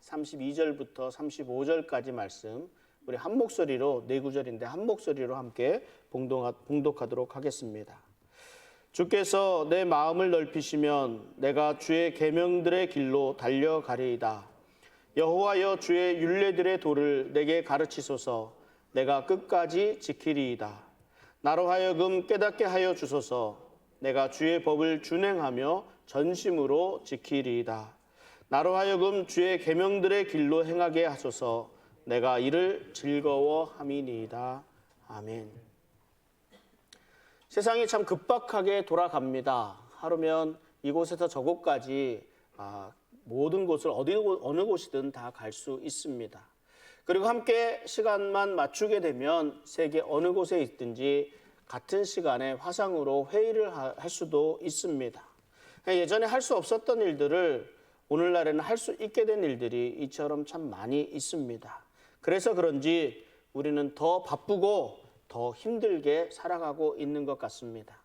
32절부터 35절까지 말씀 우리 한 목소리로, 네 구절인데 한 목소리로 함께 봉독하도록 하겠습니다. 주께서 내 마음을 넓히시면 내가 주의 계명들의 길로 달려가리이다. 여호와여, 주의 율례들의 도를 내게 가르치소서. 내가 끝까지 지키리이다. 나로 하여금 깨닫게 하여 주소서. 내가 주의 법을 준행하며 전심으로 지키리이다. 나로 하여금 주의 계명들의 길로 행하게 하소서. 내가 이를 즐거워함이니이다. 아멘. 세상이 참 급박하게 돌아갑니다. 하루면 이곳에서 저곳까지 모든 곳을 어느 곳이든 다 갈 수 있습니다. 그리고 함께 시간만 맞추게 되면 세계 어느 곳에 있든지 같은 시간에 화상으로 회의를 할 수도 있습니다. 예전에 할 수 없었던 일들을 오늘날에는 할 수 있게 된 일들이 이처럼 참 많이 있습니다. 그래서 그런지 우리는 더 바쁘고 더 힘들게 살아가고 있는 것 같습니다.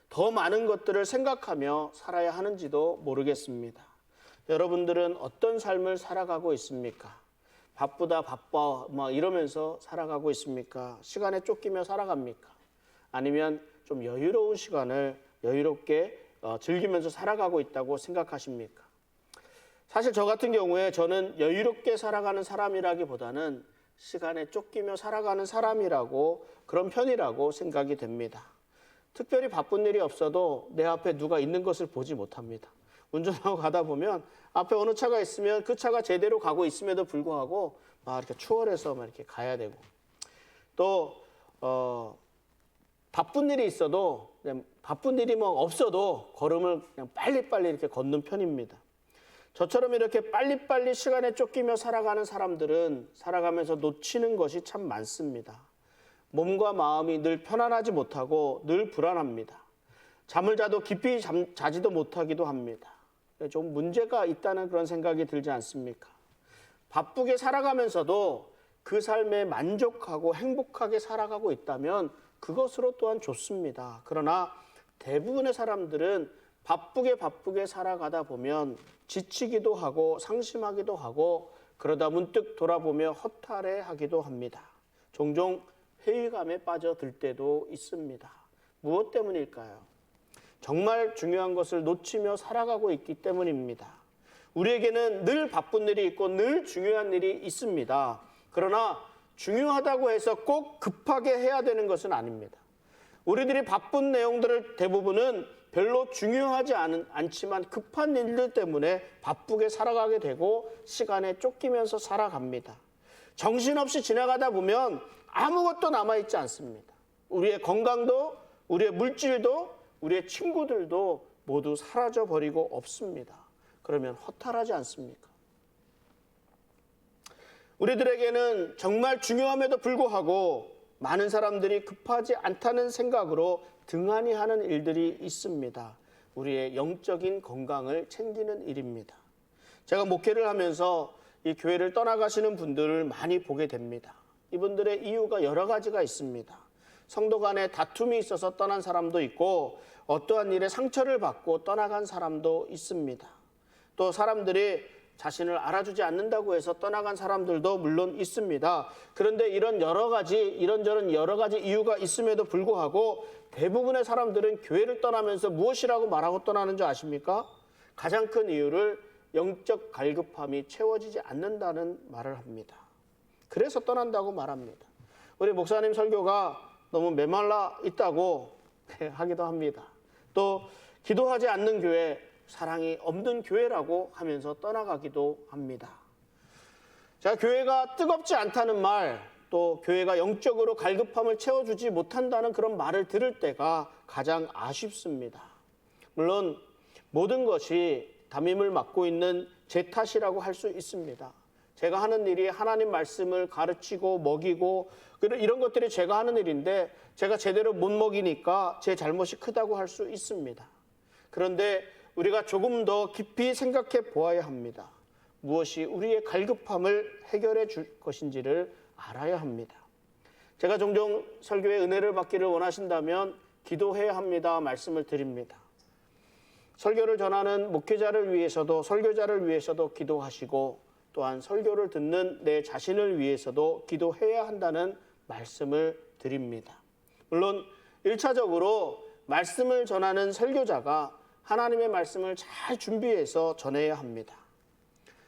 더 많은 것들을 생각하며 살아야 하는지도 모르겠습니다. 여러분들은 어떤 삶을 살아가고 있습니까? 바쁘다 바빠 이러면서 살아가고 있습니까? 시간에 쫓기며 살아갑니까? 아니면 좀 여유로운 시간을 여유롭게 즐기면서 살아가고 있다고 생각하십니까? 사실 저 같은 경우에 저는 여유롭게 살아가는 사람이라기보다는 시간에 쫓기며 살아가는 사람이라고, 그런 편이라고 생각이 됩니다. 특별히 바쁜 일이 없어도 내 앞에 누가 있는 것을 보지 못합니다. 운전하고 가다 보면 앞에 어느 차가 있으면 그 차가 제대로 가고 있음에도 불구하고 이렇게 추월해서 이렇게 가야 되고, 또 바쁜 일이 있어도 바쁜 일이 없어도 걸음을 그냥 빨리빨리 이렇게 걷는 편입니다. 저처럼 이렇게 빨리빨리 시간에 쫓기며 살아가는 사람들은 살아가면서 놓치는 것이 참 많습니다. 몸과 마음이 늘 편안하지 못하고 늘 불안합니다. 잠을 자도 깊이 자지도 못하기도 합니다. 좀 문제가 있다는 그런 생각이 들지 않습니까? 바쁘게 살아가면서도 그 삶에 만족하고 행복하게 살아가고 있다면 그것으로 또한 좋습니다. 그러나 대부분의 사람들은 바쁘게 살아가다 보면 지치기도 하고 상심하기도 하고, 그러다 문득 돌아보며 허탈해하기도 합니다. 종종 회의감에 빠져들 때도 있습니다. 무엇 때문일까요? 정말 중요한 것을 놓치며 살아가고 있기 때문입니다. 우리에게는 늘 바쁜 일이 있고 늘 중요한 일이 있습니다. 그러나 중요하다고 해서 꼭 급하게 해야 되는 것은 아닙니다. 우리들이 바쁜 내용들을 대부분은 별로 중요하지 않지만 급한 일들 때문에 바쁘게 살아가게 되고 시간에 쫓기면서 살아갑니다. 정신없이 지나가다 보면 아무것도 남아있지 않습니다. 우리의 건강도, 우리의 물질도, 우리의 친구들도 모두 사라져버리고 없습니다. 그러면 허탈하지 않습니까? 우리들에게는 정말 중요함에도 불구하고 많은 사람들이 급하지 않다는 생각으로 등한히 하는 일들이 있습니다. 우리의 영적인 건강을 챙기는 일입니다. 제가 목회를 하면서 이 교회를 떠나가시는 분들을 많이 보게 됩니다. 이분들의 이유가 여러 가지가 있습니다. 성도 간에 다툼이 있어서 떠난 사람도 있고, 어떠한 일에 상처를 받고 떠나간 사람도 있습니다. 또 사람들이 자신을 알아주지 않는다고 해서 떠나간 사람들도 물론 있습니다. 그런데 이런저런 여러 가지 이유가 있음에도 불구하고 대부분의 사람들은 교회를 떠나면서 무엇이라고 말하고 떠나는 줄 아십니까? 가장 큰 이유를 영적 갈급함이 채워지지 않는다는 말을 합니다. 그래서 떠난다고 말합니다. 우리 목사님 설교가 너무 메말라 있다고 하기도 합니다. 또 기도하지 않는 교회, 사랑이 없는 교회라고 하면서 떠나가기도 합니다. 자, 교회가 뜨겁지 않다는 말, 또 교회가 영적으로 갈급함을 채워주지 못한다는 그런 말을 들을 때가 가장 아쉽습니다. 물론 모든 것이 담임을 맡고 있는 제 탓이라고 할 수 있습니다. 제가 하는 일이 하나님 말씀을 가르치고 먹이고 이런 것들이 제가 하는 일인데 제가 제대로 못 먹이니까 제 잘못이 크다고 할 수 있습니다. 그런데 우리가 조금 더 깊이 생각해 보아야 합니다. 무엇이 우리의 갈급함을 해결해 줄 것인지를 알아야 합니다. 제가 종종 설교의 은혜를 받기를 원하신다면 기도해야 합니다 말씀을 드립니다. 설교를 전하는 목회자를 위해서도 설교자를 위해서도 기도하시고, 또한 설교를 듣는 내 자신을 위해서도 기도해야 한다는 말씀을 드립니다. 물론 1차적으로 말씀을 전하는 설교자가 하나님의 말씀을 잘 준비해서 전해야 합니다.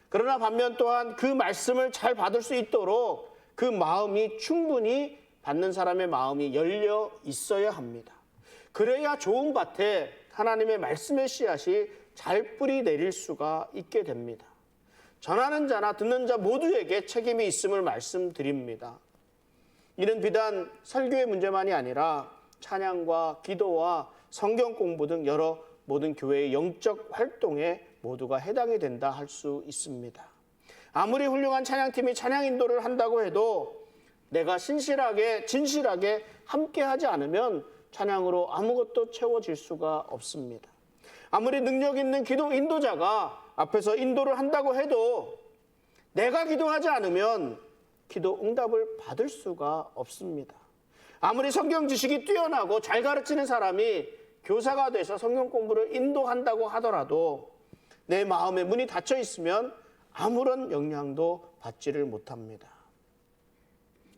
그러나 반면 또한 그 말씀을 잘 받을 수 있도록 그 마음이 충분히 받는 사람의 마음이 열려 있어야 합니다. 그래야 좋은 밭에 하나님의 말씀의 씨앗이 잘 뿌리 내릴 수가 있게 됩니다. 전하는 자나 듣는 자 모두에게 책임이 있음을 말씀드립니다. 이는 비단 설교의 문제만이 아니라 찬양과 기도와 성경 공부 등 여러 모든 교회의 영적 활동에 모두가 해당이 된다 할 수 있습니다. 아무리 훌륭한 찬양팀이 찬양 인도를 한다고 해도 내가 진실하게 함께하지 않으면 찬양으로 아무것도 채워질 수가 없습니다. 아무리 능력 있는 기도 인도자가 앞에서 인도를 한다고 해도 내가 기도하지 않으면 기도 응답을 받을 수가 없습니다. 아무리 성경 지식이 뛰어나고 잘 가르치는 사람이 교사가 돼서 성경 공부를 인도한다고 하더라도 내 마음의 문이 닫혀 있으면 아무런 영향도 받지를 못합니다.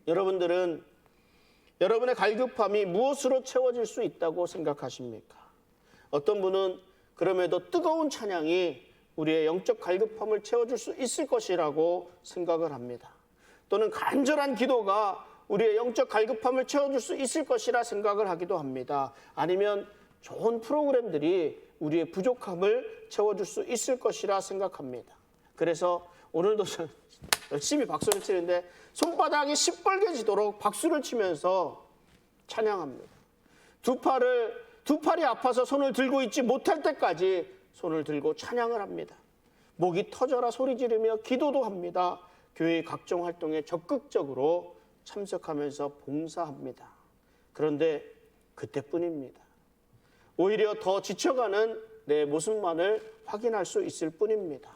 여러분들은 여러분의 갈급함이 무엇으로 채워질 수 있다고 생각하십니까? 어떤 분은 그럼에도 뜨거운 찬양이 우리의 영적 갈급함을 채워줄 수 있을 것이라고 생각을 합니다. 또는 간절한 기도가 우리의 영적 갈급함을 채워줄 수 있을 것이라 생각을 하기도 합니다. 아니면 좋은 프로그램들이 우리의 부족함을 채워줄 수 있을 것이라 생각합니다. 그래서 오늘도 열심히 박수를 치는데 손바닥이 시뻘개지도록 박수를 치면서 찬양합니다. 두 팔이 아파서 손을 들고 있지 못할 때까지 손을 들고 찬양을 합니다. 목이 터져라 소리 지르며 기도도 합니다. 교회의 각종 활동에 적극적으로 참석하면서 봉사합니다. 그런데 그때뿐입니다. 오히려 더 지쳐가는 내 모습만을 확인할 수 있을 뿐입니다.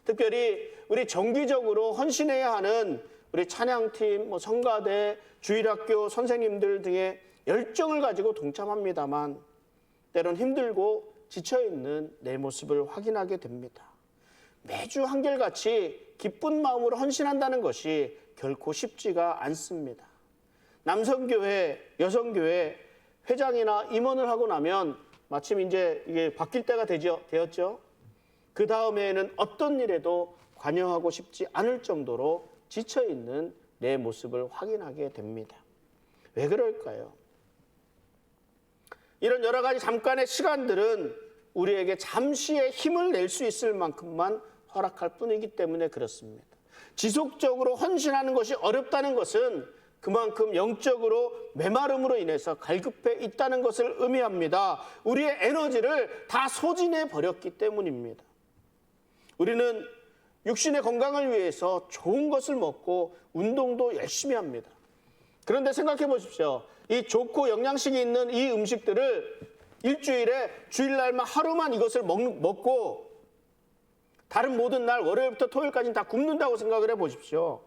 특별히 우리 정기적으로 헌신해야 하는 우리 찬양팀, 성가대, 주일학교 선생님들 등의 열정을 가지고 동참합니다만 때론 힘들고 지쳐있는 내 모습을 확인하게 됩니다. 매주 한결같이 기쁜 마음으로 헌신한다는 것이 결코 쉽지가 않습니다. 남성교회, 여성교회 회장이나 임원을 하고 나면 마침 이제 이게 바뀔 때가 되었죠. 그 다음에는 어떤 일에도 관여하고 싶지 않을 정도로 지쳐있는 내 모습을 확인하게 됩니다. 왜 그럴까요? 이런 여러 가지 잠깐의 시간들은 우리에게 잠시의 힘을 낼 수 있을 만큼만 허락할 뿐이기 때문에 그렇습니다. 지속적으로 헌신하는 것이 어렵다는 것은 그만큼 영적으로 메마름으로 인해서 갈급해 있다는 것을 의미합니다. 우리의 에너지를 다 소진해 버렸기 때문입니다. 우리는 육신의 건강을 위해서 좋은 것을 먹고 운동도 열심히 합니다. 그런데 생각해 보십시오. 이 좋고 영양식이 있는 이 음식들을 일주일에 주일날만 하루만 이것을 먹고 다른 모든 날 월요일부터 토요일까지는 다 굶는다고 생각을 해 보십시오.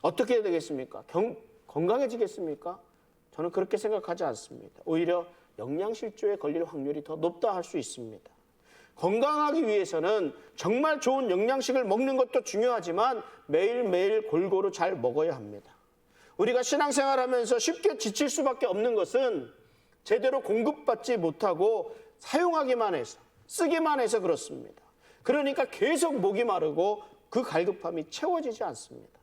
어떻게 되겠습니까? 건강해지겠습니까? 저는 그렇게 생각하지 않습니다. 오히려 영양실조에 걸릴 확률이 더 높다 할 수 있습니다. 건강하기 위해서는 정말 좋은 영양식을 먹는 것도 중요하지만 매일매일 골고루 잘 먹어야 합니다. 우리가 신앙생활하면서 쉽게 지칠 수밖에 없는 것은 제대로 공급받지 못하고 사용하기만 해서, 쓰기만 해서 그렇습니다. 그러니까 계속 목이 마르고 그 갈급함이 채워지지 않습니다.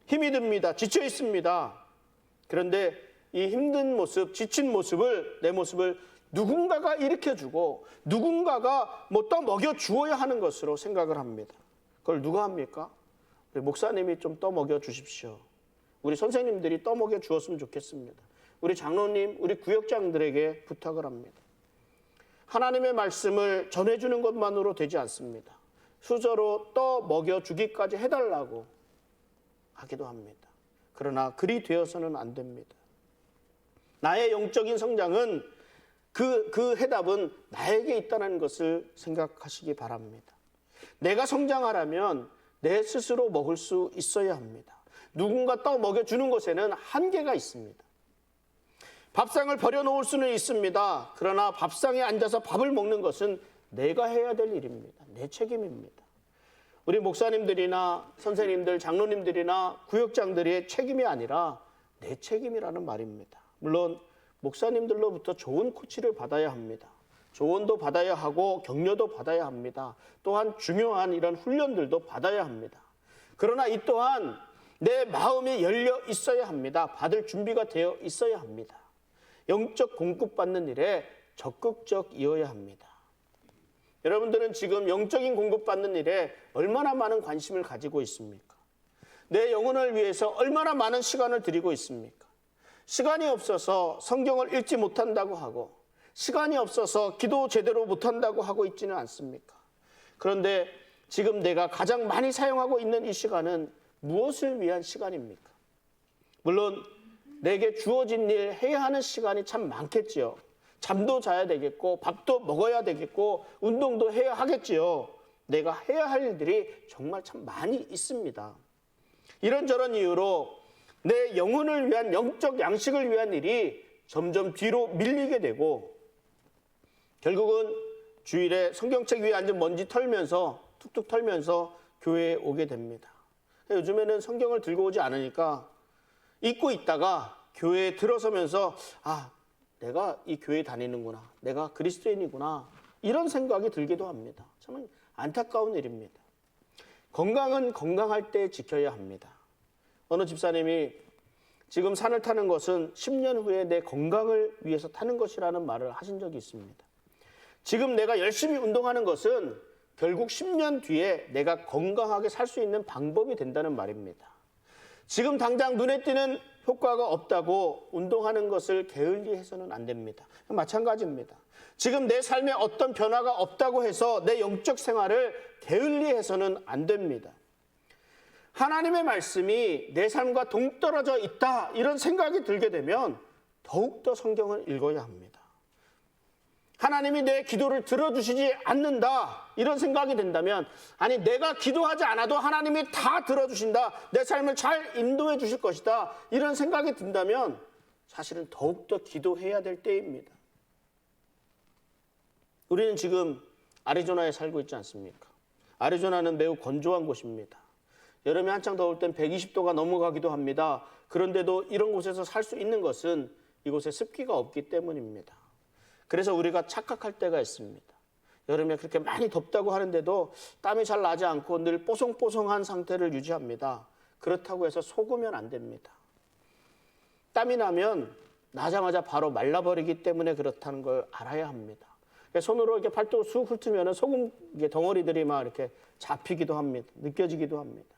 힘이 듭니다. 지쳐 있습니다. 그런데 이 힘든 모습, 지친 모습을, 내 모습을 누군가가 일으켜주고 누군가가 또 먹여주어야 하는 것으로 생각을 합니다. 그걸 누가 합니까? 우리 목사님이 좀 떠먹여 주십시오. 우리 선생님들이 떠먹여 주었으면 좋겠습니다. 우리 장로님, 우리 구역장들에게 부탁을 합니다. 하나님의 말씀을 전해주는 것만으로 되지 않습니다. 수저로 떠먹여 주기까지 해달라고 하기도 합니다. 그러나 그리 되어서는 안 됩니다. 나의 영적인 성장은 그 해답은 나에게 있다는 것을 생각하시기 바랍니다. 내가 성장하려면 내 스스로 먹을 수 있어야 합니다. 누군가 떠 먹여주는 것에는 한계가 있습니다. 밥상을 버려놓을 수는 있습니다. 그러나 밥상에 앉아서 밥을 먹는 것은 내가 해야 될 일입니다. 내 책임입니다. 우리 목사님들이나 선생님들, 장로님들이나 구역장들의 책임이 아니라 내 책임이라는 말입니다. 물론 목사님들로부터 좋은 코치를 받아야 합니다. 조언도 받아야 하고 격려도 받아야 합니다. 또한 중요한 이런 훈련들도 받아야 합니다. 그러나 이 또한 내 마음이 열려 있어야 합니다. 받을 준비가 되어 있어야 합니다. 영적 공급받는 일에 적극적이어야 합니다. 여러분들은 지금 영적인 공급받는 일에 얼마나 많은 관심을 가지고 있습니까? 내 영혼을 위해서 얼마나 많은 시간을 들이고 있습니까? 시간이 없어서 성경을 읽지 못한다고 하고 시간이 없어서 기도 제대로 못한다고 하고 있지는 않습니까? 그런데 지금 내가 가장 많이 사용하고 있는 이 시간은 무엇을 위한 시간입니까? 물론 내게 주어진 일 해야 하는 시간이 참 많겠지요. 잠도 자야 되겠고 밥도 먹어야 되겠고 운동도 해야 하겠지요. 내가 해야 할 일들이 정말 참 많이 있습니다. 이런저런 이유로 내 영혼을 위한 영적 양식을 위한 일이 점점 뒤로 밀리게 되고 결국은 주일에 성경책 위에 앉은 먼지 털면서 툭툭 털면서 교회에 오게 됩니다. 요즘에는 성경을 들고 오지 않으니까 읽고 있다가 교회에 들어서면서 내가 이 교회에 다니는구나. 내가 그리스도인이구나. 이런 생각이 들기도 합니다. 참 안타까운 일입니다. 건강은 건강할 때 지켜야 합니다. 어느 집사님이 지금 산을 타는 것은 10년 후에 내 건강을 위해서 타는 것이라는 말을 하신 적이 있습니다. 지금 내가 열심히 운동하는 것은 결국 10년 뒤에 내가 건강하게 살 수 있는 방법이 된다는 말입니다. 지금 당장 눈에 띄는 효과가 없다고 운동하는 것을 게을리해서는 안 됩니다. 마찬가지입니다. 지금 내 삶에 어떤 변화가 없다고 해서 내 영적 생활을 게을리해서는 안 됩니다. 하나님의 말씀이 내 삶과 동떨어져 있다 이런 생각이 들게 되면 더욱더 성경을 읽어야 합니다. 하나님이 내 기도를 들어주시지 않는다 이런 생각이 든다면 내가 기도하지 않아도 하나님이 다 들어주신다. 내 삶을 잘 인도해 주실 것이다. 이런 생각이 든다면 사실은 더욱더 기도해야 될 때입니다. 우리는 지금 애리조나에 살고 있지 않습니까? 애리조나는 매우 건조한 곳입니다. 여름에 한창 더울 땐 120도가 넘어가기도 합니다. 그런데도 이런 곳에서 살 수 있는 것은 이곳에 습기가 없기 때문입니다. 그래서 우리가 착각할 때가 있습니다. 여름에 그렇게 많이 덥다고 하는데도 땀이 잘 나지 않고 늘 뽀송뽀송한 상태를 유지합니다. 그렇다고 해서 속으면 안 됩니다. 땀이 나면 나자마자 바로 말라버리기 때문에 그렇다는 걸 알아야 합니다. 손으로 이렇게 팔뚝을 쑥 훑으면 소금 덩어리들이 막 이렇게 잡히기도 합니다. 느껴지기도 합니다.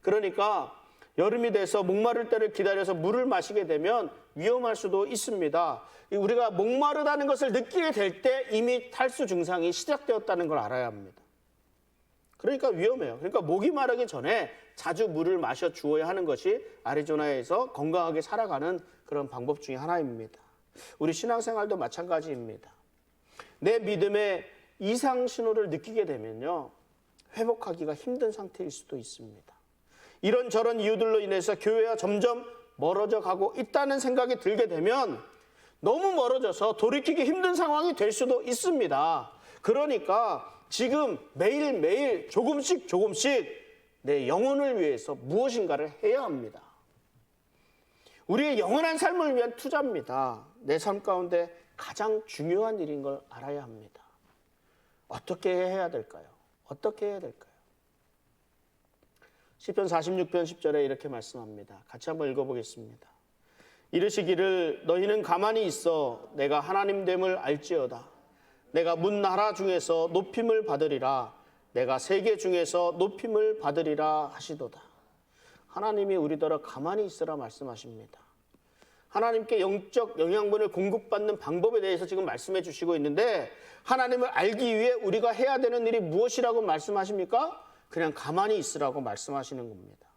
그러니까 여름이 돼서 목마를 때를 기다려서 물을 마시게 되면 위험할 수도 있습니다. 우리가 목마르다는 것을 느끼게 될 때 이미 탈수 증상이 시작되었다는 걸 알아야 합니다. 그러니까 위험해요. 그러니까 목이 마르기 전에 자주 물을 마셔 주어야 하는 것이 애리조나에서 건강하게 살아가는 그런 방법 중에 하나입니다. 우리 신앙생활도 마찬가지입니다. 내 믿음의 이상 신호를 느끼게 되면요, 회복하기가 힘든 상태일 수도 있습니다. 이런저런 이유들로 인해서 교회와 점점 멀어져 가고 있다는 생각이 들게 되면 너무 멀어져서 돌이키기 힘든 상황이 될 수도 있습니다. 그러니까 지금 매일매일 조금씩 내 영혼을 위해서 무엇인가를 해야 합니다. 우리의 영원한 삶을 위한 투자입니다. 내 삶 가운데 가장 중요한 일인 걸 알아야 합니다. 어떻게 해야 될까요? 어떻게 해야 될까요? 시편 46편 10절에 이렇게 말씀합니다. 같이 한번 읽어보겠습니다. 이르시기를 너희는 가만히 있어 내가 하나님됨을 알지어다. 내가 문 나라 중에서 높임을 받으리라. 내가 세계 중에서 높임을 받으리라 하시도다. 하나님이 우리더러 가만히 있으라 말씀하십니다. 하나님께 영적 영양분을 공급받는 방법에 대해서 지금 말씀해 주시고 있는데 하나님을 알기 위해 우리가 해야 되는 일이 무엇이라고 말씀하십니까? 그냥 가만히 있으라고 말씀하시는 겁니다.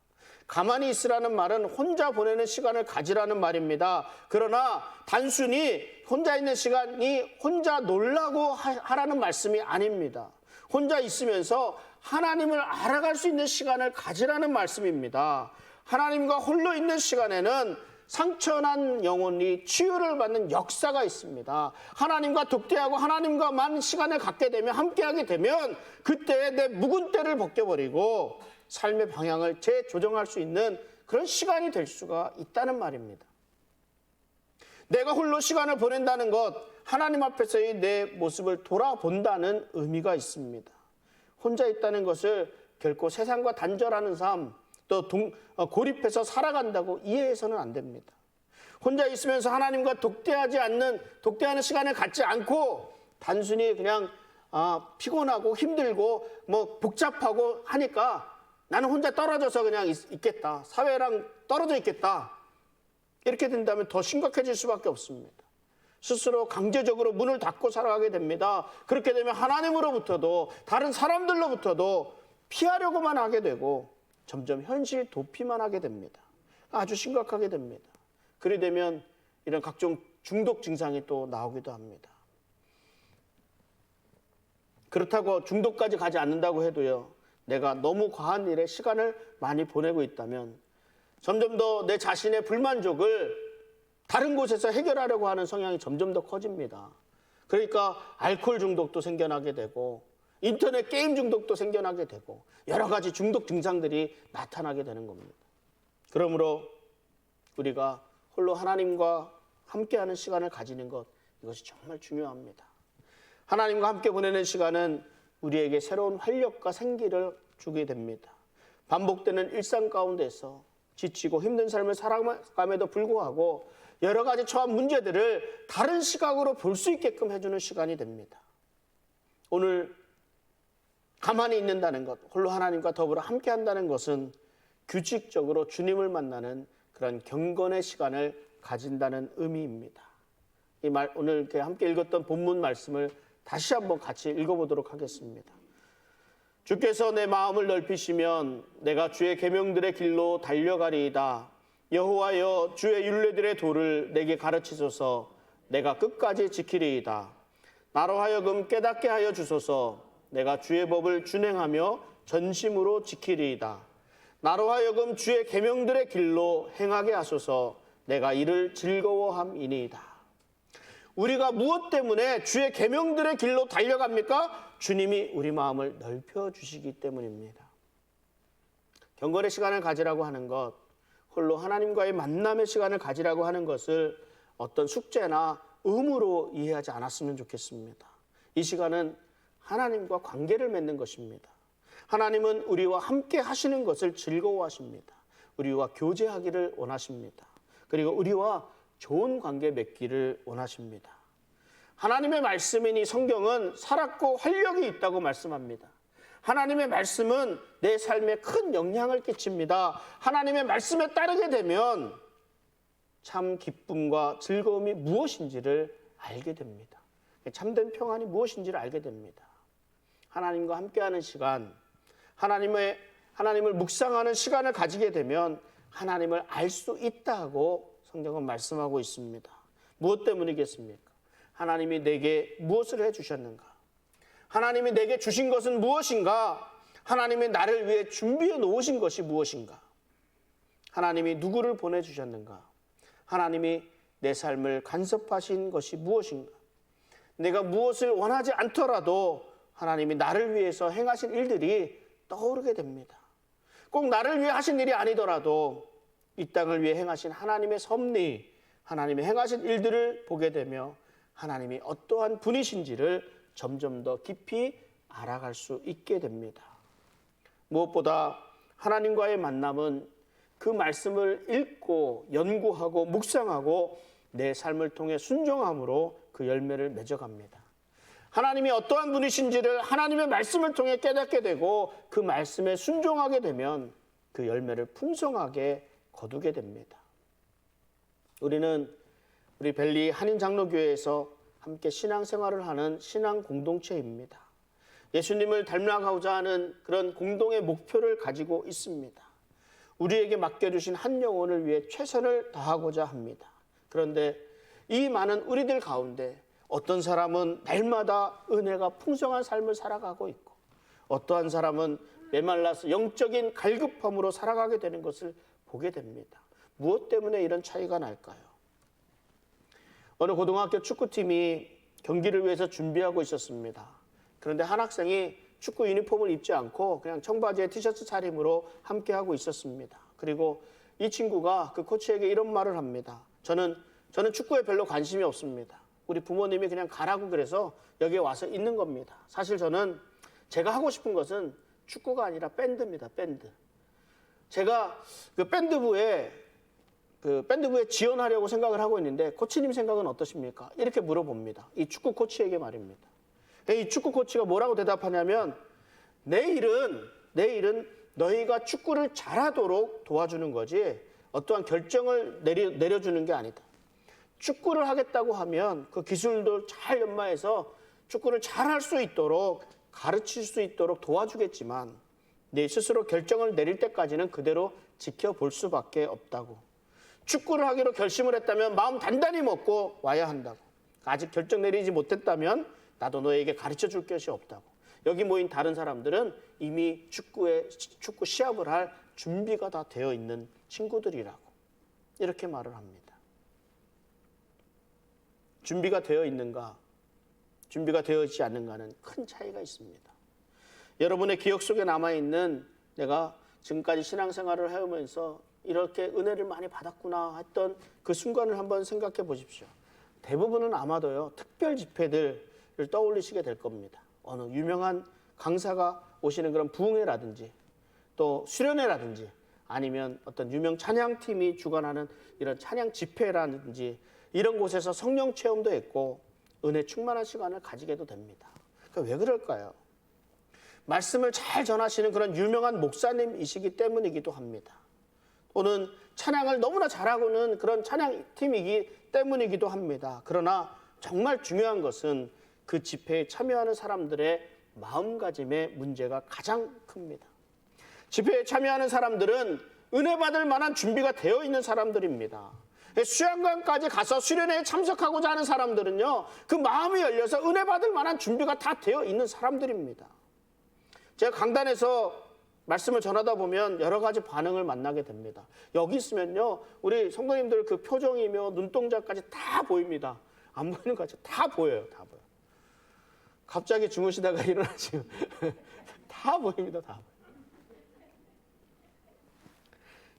가만히 있으라는 말은 혼자 보내는 시간을 가지라는 말입니다. 그러나 단순히 혼자 있는 시간이 혼자 놀라고 하라는 말씀이 아닙니다. 혼자 있으면서 하나님을 알아갈 수 있는 시간을 가지라는 말씀입니다. 하나님과 홀로 있는 시간에는 상처난 영혼이 치유를 받는 역사가 있습니다. 하나님과 독대하고 하나님과만 시간을 갖게 되면, 함께하게 되면 그때 내 묵은 때를 벗겨버리고 삶의 방향을 재조정할 수 있는 그런 시간이 될 수가 있다는 말입니다. 내가 홀로 시간을 보낸다는 것, 하나님 앞에서의 내 모습을 돌아본다는 의미가 있습니다. 혼자 있다는 것을 결코 세상과 단절하는 삶, 또 고립해서 살아간다고 이해해서는 안 됩니다. 혼자 있으면서 하나님과 독대하는 시간을 갖지 않고 단순히 그냥 피곤하고 힘들고 뭐 복잡하고 하니까 나는 혼자 떨어져서 그냥 있겠다. 사회랑 떨어져 있겠다. 이렇게 된다면 더 심각해질 수밖에 없습니다. 스스로 강제적으로 문을 닫고 살아가게 됩니다. 그렇게 되면 하나님으로부터도 다른 사람들로부터도 피하려고만 하게 되고 점점 현실 도피만 하게 됩니다. 아주 심각하게 됩니다. 그리 되면 이런 각종 중독 증상이 또 나오기도 합니다. 그렇다고 중독까지 가지 않는다고 해도요, 내가 너무 과한 일에 시간을 많이 보내고 있다면 점점 더 내 자신의 불만족을 다른 곳에서 해결하려고 하는 성향이 점점 더 커집니다. 그러니까 알코올 중독도 생겨나게 되고 인터넷 게임 중독도 생겨나게 되고 여러 가지 중독 증상들이 나타나게 되는 겁니다. 그러므로 우리가 홀로 하나님과 함께하는 시간을 가지는 것, 이것이 정말 중요합니다. 하나님과 함께 보내는 시간은 우리에게 새로운 활력과 생기를 주게 됩니다. 반복되는 일상 가운데서 지치고 힘든 삶을 살아감에도 불구하고 여러 가지 처한 문제들을 다른 시각으로 볼 수 있게끔 해주는 시간이 됩니다. 오늘 가만히 있는다는 것, 홀로 하나님과 더불어 함께 한다는 것은 규칙적으로 주님을 만나는 그런 경건의 시간을 가진다는 의미입니다. 이 말, 오늘 함께 읽었던 본문 말씀을 다시 한번 같이 읽어보도록 하겠습니다. 주께서 내 마음을 넓히시면 내가 주의 계명들의 길로 달려가리이다. 여호와여, 주의 율례들의 도를 내게 가르치소서. 내가 끝까지 지키리이다. 나로 하여금 깨닫게 하여 주소서. 내가 주의 법을 준행하며 전심으로 지키리이다. 나로 하여금 주의 계명들의 길로 행하게 하소서. 내가 이를 즐거워함이니이다. 우리가 무엇 때문에 주의 계명들의 길로 달려갑니까? 주님이 우리 마음을 넓혀주시기 때문입니다. 경건의 시간을 가지라고 하는 것, 홀로 하나님과의 만남의 시간을 가지라고 하는 것을 어떤 숙제나 의무로 이해하지 않았으면 좋겠습니다. 이 시간은 하나님과 관계를 맺는 것입니다. 하나님은 우리와 함께 하시는 것을 즐거워하십니다. 우리와 교제하기를 원하십니다. 그리고 우리와 좋은 관계 맺기를 원하십니다. 하나님의 말씀이니 성경은 살았고 활력이 있다고 말씀합니다. 하나님의 말씀은 내 삶에 큰 영향을 끼칩니다. 하나님의 말씀에 따르게 되면 참 기쁨과 즐거움이 무엇인지를 알게 됩니다. 참된 평안이 무엇인지를 알게 됩니다. 하나님과 함께하는 시간, 하나님을 묵상하는 시간을 가지게 되면 하나님을 알 수 있다고 성경은 말씀하고 있습니다. 무엇 때문이겠습니까? 하나님이 내게 무엇을 해주셨는가? 하나님이 내게 주신 것은 무엇인가? 하나님이 나를 위해 준비해 놓으신 것이 무엇인가? 하나님이 누구를 보내주셨는가? 하나님이 내 삶을 간섭하신 것이 무엇인가? 내가 무엇을 원하지 않더라도 하나님이 나를 위해서 행하신 일들이 떠오르게 됩니다. 꼭 나를 위해 하신 일이 아니더라도 이 땅을 위해 행하신 하나님의 섭리, 하나님의 행하신 일들을 보게 되며 하나님이 어떠한 분이신지를 점점 더 깊이 알아갈 수 있게 됩니다. 무엇보다 하나님과의 만남은 그 말씀을 읽고 연구하고 묵상하고 내 삶을 통해 순종함으로 그 열매를 맺어갑니다. 하나님이 어떠한 분이신지를 하나님의 말씀을 통해 깨닫게 되고 그 말씀에 순종하게 되면 그 열매를 풍성하게 거두게 됩니다. 우리는 우리 벨리 한인장로교회에서 함께 신앙생활을 하는 신앙 공동체입니다. 예수님을 닮아가고자 하는 그런 공동의 목표를 가지고 있습니다. 우리에게 맡겨주신 한 영혼을 위해 최선을 다하고자 합니다. 그런데 이 많은 우리들 가운데 어떤 사람은 날마다 은혜가 풍성한 삶을 살아가고 있고 어떠한 사람은 메말라서 영적인 갈급함으로 살아가게 되는 것을 보게 됩니다. 무엇 때문에 이런 차이가 날까요? 어느 고등학교 축구팀이 경기를 위해서 준비하고 있었습니다. 그런데 한 학생이 축구 유니폼을 입지 않고 그냥 청바지에 티셔츠 차림으로 함께하고 있었습니다. 그리고 이 친구가 그 코치에게 이런 말을 합니다. 저는 축구에 별로 관심이 없습니다. 우리 부모님이 그냥 가라고 그래서 여기에 와서 있는 겁니다. 사실 저는 제가 하고 싶은 것은 축구가 아니라 밴드입니다. 밴드. 제가 그 밴드부에 지원하려고 생각을 하고 있는데 코치님 생각은 어떠십니까? 이렇게 물어봅니다. 이 축구 코치에게 말입니다. 이 축구 코치가 뭐라고 대답하냐면 내 일은 너희가 축구를 잘하도록 도와주는 거지 어떠한 결정을 내려주는 게 아니다. 축구를 하겠다고 하면 그 기술도 잘 연마해서 축구를 잘할 수 있도록 가르칠 수 있도록 도와주겠지만 네 스스로 결정을 내릴 때까지는 그대로 지켜볼 수밖에 없다고. 축구를 하기로 결심을 했다면 마음 단단히 먹고 와야 한다고. 아직 결정 내리지 못했다면 나도 너에게 가르쳐 줄 것이 없다고. 여기 모인 다른 사람들은 이미 축구 시합을 할 준비가 다 되어 있는 친구들이라고. 이렇게 말을 합니다. 준비가 되어 있는가, 준비가 되어 있지 않는가는 큰 차이가 있습니다. 여러분의 기억 속에 남아있는 내가 지금까지 신앙생활을 해오면서 이렇게 은혜를 많이 받았구나 했던 그 순간을 한번 생각해 보십시오. 대부분은 아마도요, 특별 집회들을 떠올리시게 될 겁니다. 어느 유명한 강사가 오시는 그런 부흥회라든지 또 수련회라든지 아니면 어떤 유명 찬양팀이 주관하는 이런 찬양 집회라든지 이런 곳에서 성령 체험도 했고 은혜 충만한 시간을 가지게도 됩니다. 그러니까 왜 그럴까요? 말씀을 잘 전하시는 그런 유명한 목사님이시기 때문이기도 합니다. 또는 찬양을 너무나 잘하고는 그런 찬양팀이기 때문이기도 합니다. 그러나 정말 중요한 것은 그 집회에 참여하는 사람들의 마음가짐의 문제가 가장 큽니다. 집회에 참여하는 사람들은 은혜 받을 만한 준비가 되어 있는 사람들입니다. 수양관까지 가서 수련회에 참석하고자 하는 사람들은요, 그 마음이 열려서 은혜 받을 만한 준비가 다 되어 있는 사람들입니다. 제가 강단에서 말씀을 전하다 보면 여러 가지 반응을 만나게 됩니다. 여기 있으면요, 우리 성도님들 그 표정이며 눈동자까지 다 보입니다. 안 보이는 거 같죠? 다 보여요, 다 보여요. 갑자기 주무시다가 일어나시면 다 보입니다, 다 보여요.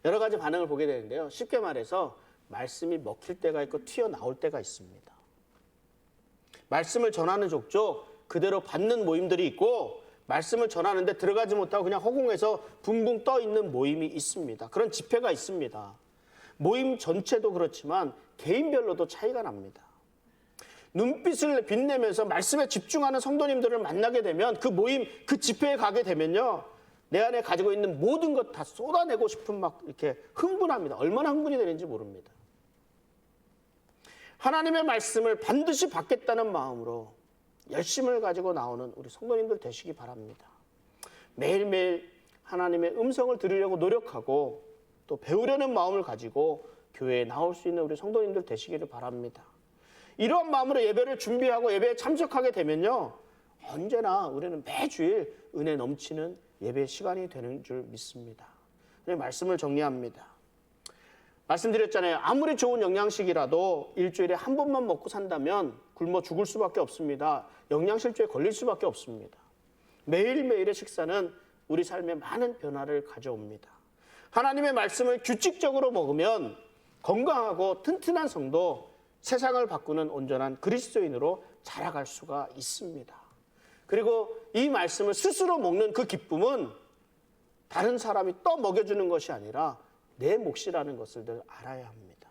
여러 가지 반응을 보게 되는데요. 쉽게 말해서 말씀이 먹힐 때가 있고 튀어나올 때가 있습니다. 말씀을 전하는 족족 그대로 받는 모임들이 있고 말씀을 전하는데 들어가지 못하고 그냥 허공에서 붕붕 떠 있는 모임이 있습니다. 그런 집회가 있습니다. 모임 전체도 그렇지만 개인별로도 차이가 납니다. 눈빛을 빛내면서 말씀에 집중하는 성도님들을 만나게 되면 그 모임, 그 집회에 가게 되면요, 내 안에 가지고 있는 모든 것 다 쏟아내고 싶은 막 이렇게 흥분합니다. 얼마나 흥분이 되는지 모릅니다. 하나님의 말씀을 반드시 받겠다는 마음으로 열심을 가지고 나오는 우리 성도님들 되시기 바랍니다. 매일매일 하나님의 음성을 들으려고 노력하고 또 배우려는 마음을 가지고 교회에 나올 수 있는 우리 성도님들 되시기를 바랍니다. 이러한 마음으로 예배를 준비하고 예배에 참석하게 되면요, 언제나 우리는 매주일 은혜 넘치는 예배 시간이 되는 줄 믿습니다. 말씀을 정리합니다. 말씀드렸잖아요. 아무리 좋은 영양식이라도 일주일에 한 번만 먹고 산다면 굶어 죽을 수밖에 없습니다. 영양실조에 걸릴 수밖에 없습니다. 매일매일의 식사는 우리 삶에 많은 변화를 가져옵니다. 하나님의 말씀을 규칙적으로 먹으면 건강하고 튼튼한 성도, 세상을 바꾸는 온전한 그리스도인으로 자라갈 수가 있습니다. 그리고 이 말씀을 스스로 먹는 그 기쁨은 다른 사람이 또 먹여주는 것이 아니라 내 몫이라는 것을 늘 알아야 합니다.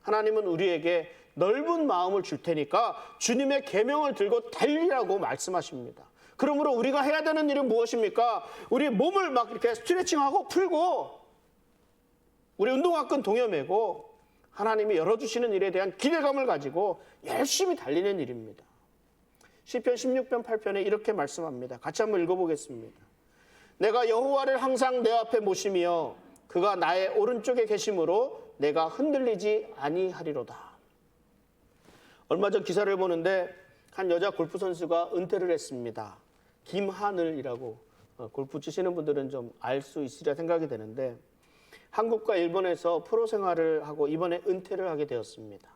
하나님은 우리에게 넓은 마음을 줄 테니까 주님의 계명을 들고 달리라고 말씀하십니다. 그러므로 우리가 해야 되는 일은 무엇입니까? 우리 몸을 막 이렇게 스트레칭하고 풀고 우리 운동화끈 동여매고 하나님이 열어주시는 일에 대한 기대감을 가지고 열심히 달리는 일입니다. 시편 16편 8편에 이렇게 말씀합니다. 같이 한번 읽어보겠습니다. 내가 여호와를 항상 내 앞에 모시며 그가 나의 오른쪽에 계심으로 내가 흔들리지 아니하리로다. 얼마 전 기사를 보는데 한 여자 골프 선수가 은퇴를 했습니다. 김하늘이라고 골프 치시는 분들은 좀 알 수 있으리라 생각이 되는데 한국과 일본에서 프로 생활을 하고 이번에 은퇴를 하게 되었습니다.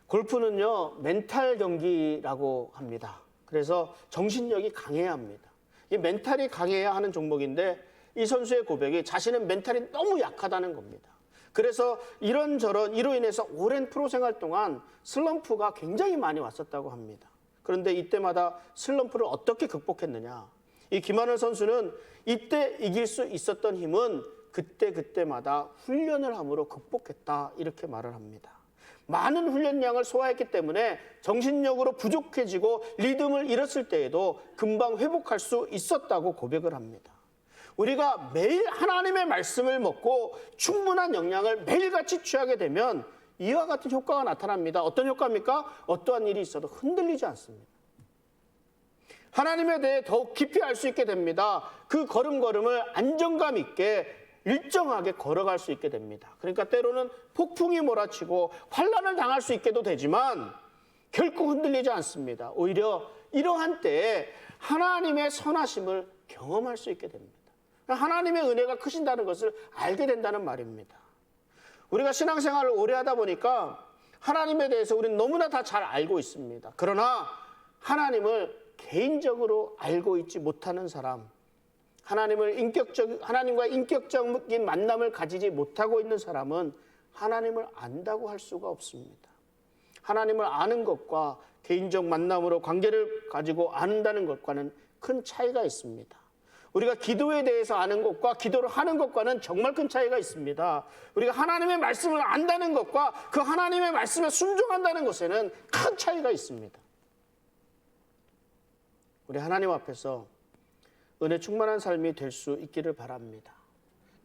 골프는요, 멘탈 경기라고 합니다. 그래서 정신력이 강해야 합니다. 이 멘탈이 강해야 하는 종목인데 이 선수의 고백이 자신은 멘탈이 너무 약하다는 겁니다. 그래서 이런저런 이로 인해서 오랜 프로 생활 동안 슬럼프가 굉장히 많이 왔었다고 합니다. 그런데 이때마다 슬럼프를 어떻게 극복했느냐? 이 김하늘 선수는 이때 이길 수 있었던 힘은 그때마다 훈련을 함으로 극복했다 이렇게 말을 합니다. 많은 훈련량을 소화했기 때문에 정신력으로 부족해지고 리듬을 잃었을 때에도 금방 회복할 수 있었다고 고백을 합니다. 우리가 매일 하나님의 말씀을 먹고 충분한 영양을 매일같이 취하게 되면 이와 같은 효과가 나타납니다. 어떤 효과입니까? 어떠한 일이 있어도 흔들리지 않습니다. 하나님에 대해 더욱 깊이 알 수 있게 됩니다. 그 걸음걸음을 안정감 있게 일정하게 걸어갈 수 있게 됩니다. 그러니까 때로는 폭풍이 몰아치고 환난을 당할 수 있게도 되지만 결코 흔들리지 않습니다. 오히려 이러한 때에 하나님의 선하심을 경험할 수 있게 됩니다. 하나님의 은혜가 크신다는 것을 알게 된다는 말입니다. 우리가 신앙생활을 오래 하다 보니까 하나님에 대해서 우리는 너무나 다 잘 알고 있습니다. 그러나 하나님을 개인적으로 알고 있지 못하는 사람, 하나님과 인격적인 만남을 가지지 못하고 있는 사람은 하나님을 안다고 할 수가 없습니다. 하나님을 아는 것과 개인적 만남으로 관계를 가지고 안다는 것과는 큰 차이가 있습니다. 우리가 기도에 대해서 아는 것과 기도를 하는 것과는 정말 큰 차이가 있습니다. 우리가 하나님의 말씀을 안다는 것과 그 하나님의 말씀에 순종한다는 것에는 큰 차이가 있습니다. 우리 하나님 앞에서 은혜 충만한 삶이 될 수 있기를 바랍니다.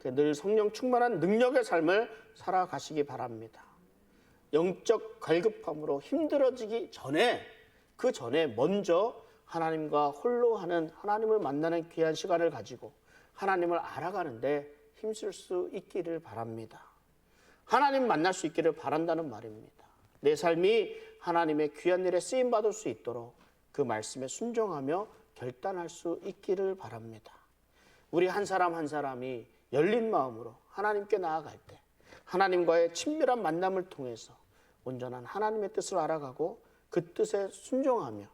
늘 성령 충만한 능력의 삶을 살아가시기 바랍니다. 영적 갈급함으로 힘들어지기 전에 그 전에 먼저 하나님과 홀로 하는 하나님을 만나는 귀한 시간을 가지고 하나님을 알아가는데 힘쓸 수 있기를 바랍니다. 하나님 만날 수 있기를 바란다는 말입니다. 내 삶이 하나님의 귀한 일에 쓰임받을 수 있도록 그 말씀에 순종하며 결단할 수 있기를 바랍니다. 우리 한 사람 한 사람이 열린 마음으로 하나님께 나아갈 때 하나님과의 친밀한 만남을 통해서 온전한 하나님의 뜻을 알아가고 그 뜻에 순종하며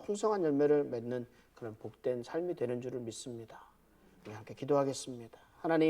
풍성한 열매를 맺는 그런 복된 삶이 되는 줄을 믿습니다. 우리 함께 기도하겠습니다. 하나님